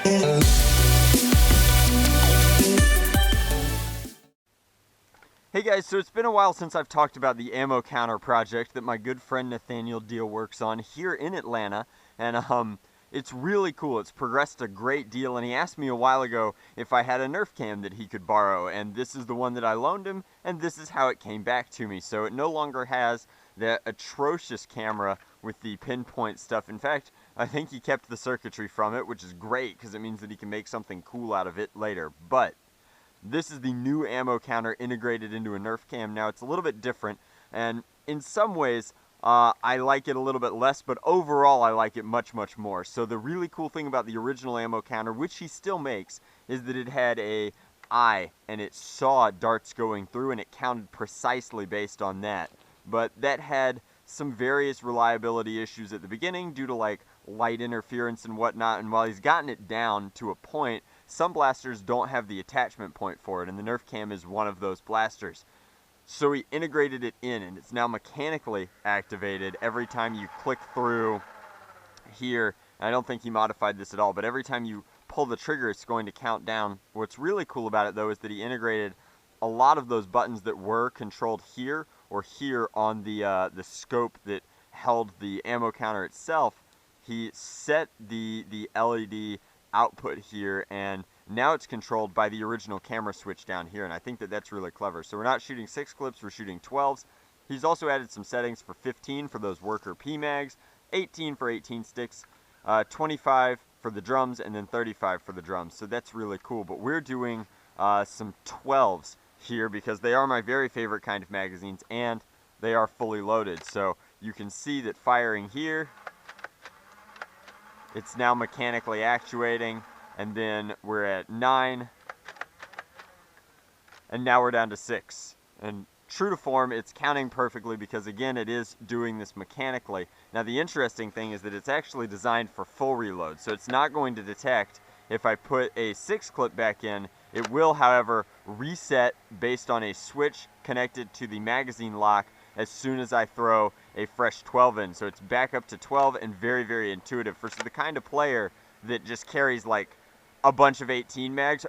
Hey guys, so it's been a while since I've talked about the ammo counter project that my good friend Nathaniel Deal works on here in Atlanta, and it's really cool. It's progressed a great deal, and he asked me a while ago if I had a Nerf cam that he could borrow, and this is the one that I loaned him, and this is how it came back to me. So it no longer has that atrocious camera with the pinpoint stuff. In fact, I think he kept the circuitry from it, which is great because it means that he can make something cool out of it later. But this is the new ammo counter integrated into a Nerf cam. Now, it's a little bit different, and in some ways, I like it a little bit less, but overall, I like it much, much more. So the really cool thing about the original ammo counter, which he still makes, is that it had a eye, and it saw darts going through, and it counted precisely based on that. But that had some various reliability issues at the beginning due to, like, light interference and whatnot, and while he's gotten it down to a point, some blasters don't have the attachment point for it, and the Nerf cam is one of those blasters. So he integrated it in, and it's now mechanically activated every time you click through here. And I don't think he modified this at all, but every time you pull the trigger, it's going to count down. What's really cool about it, though, is that he integrated a lot of those buttons that were controlled here or here on the scope that held the ammo counter itself. He set the LED output here, and now it's controlled by the original camera switch down here, and I think that that's really clever. So we're not shooting 6 clips, we're shooting 12s. He's also added some settings for 15 for those worker PMags, 18 for 18 sticks, 25 for the drums, and then 35 for the drums. So that's really cool. But we're doing some 12s here because they are my very favorite kind of magazines, and they are fully loaded. So you can see that firing here, it's now mechanically actuating, and then we're at 9, and now we're down to 6. And true to form, it's counting perfectly because, again, it is doing this mechanically. Now, the interesting thing is that it's actually designed for full reload, so it's not going to detect if I put a 6 clip back in. It will, however, reset based on a switch connected to the magazine lock as soon as I throw a fresh 12 in. So it's back up to 12 and very, very intuitive. For the kind of player that just carries like a bunch of 18 mags,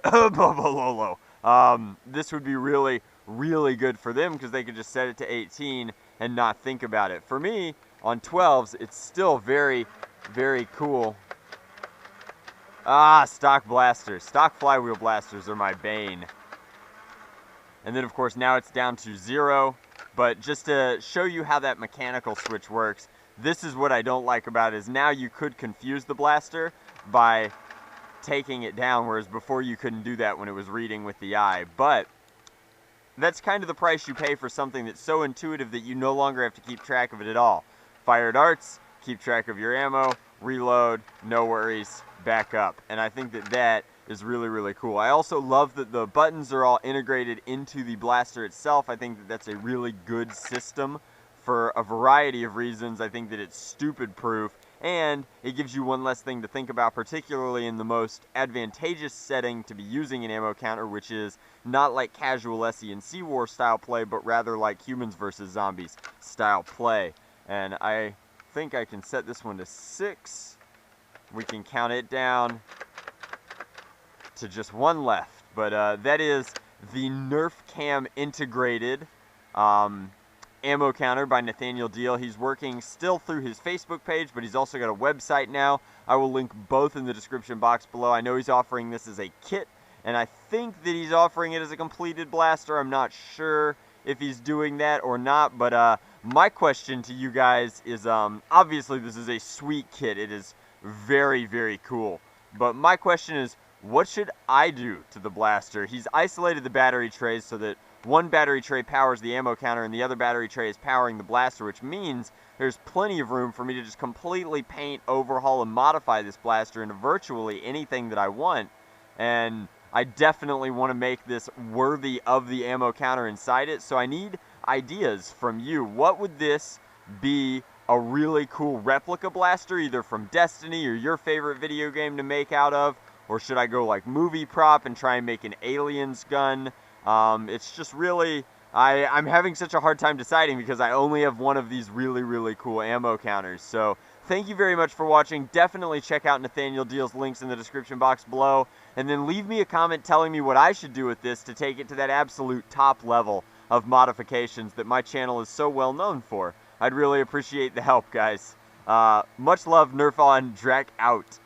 this would be really, really good for them because they could just set it to 18 and not think about it. For me, on 12s, it's still very, very cool. Stock blasters. Stock flywheel blasters are my bane. And then, of course, now it's down to 0. But just to show you how that mechanical switch works, this is what I don't like about it, is now you could confuse the blaster by taking it down, whereas before you couldn't do that when it was reading with the eye. But that's kind of the price you pay for something that's so intuitive that you no longer have to keep track of it at all. Fire darts, keep track of your ammo, reload, no worries, back up. And I think that that is really, really cool. I also love that the buttons are all integrated into the blaster itself. I think that that's a really good system for a variety of reasons. I think that it's stupid proof, and it gives you one less thing to think about, particularly in the most advantageous setting to be using an ammo counter, which is not like casual SE&C war style play, but rather like humans versus zombies style play. And I think I can set this one to 6. We can count it down to just 1 left, but that is the Nerf cam integrated ammo counter by Nathaniel Deal. He's working still through his Facebook page, but he's also got a website now. I will link both in the description box below. I know he's offering this as a kit, and I think that he's offering it as a completed blaster. I'm not sure if he's doing that or not, but my question to you guys is, obviously this is a sweet kit. It is very, very cool, but my question is, what should I do to the blaster? He's isolated the battery trays so that one battery tray powers the ammo counter and the other battery tray is powering the blaster, which means there's plenty of room for me to just completely paint, overhaul, and modify this blaster into virtually anything that I want. And I definitely want to make this worthy of the ammo counter inside it, so I need ideas from you. What would this be a really cool replica blaster, either from Destiny or your favorite video game to make out of? Or should I go like movie prop and try and make an Aliens gun? It's just really, I'm having such a hard time deciding because I only have one of these really, really cool ammo counters. So thank you very much for watching. Definitely check out Nathaniel Deal's links in the description box below. And then leave me a comment telling me what I should do with this to take it to that absolute top level of modifications that my channel is so well known for. I'd really appreciate the help, guys. Much love, Nerf on, Drac out.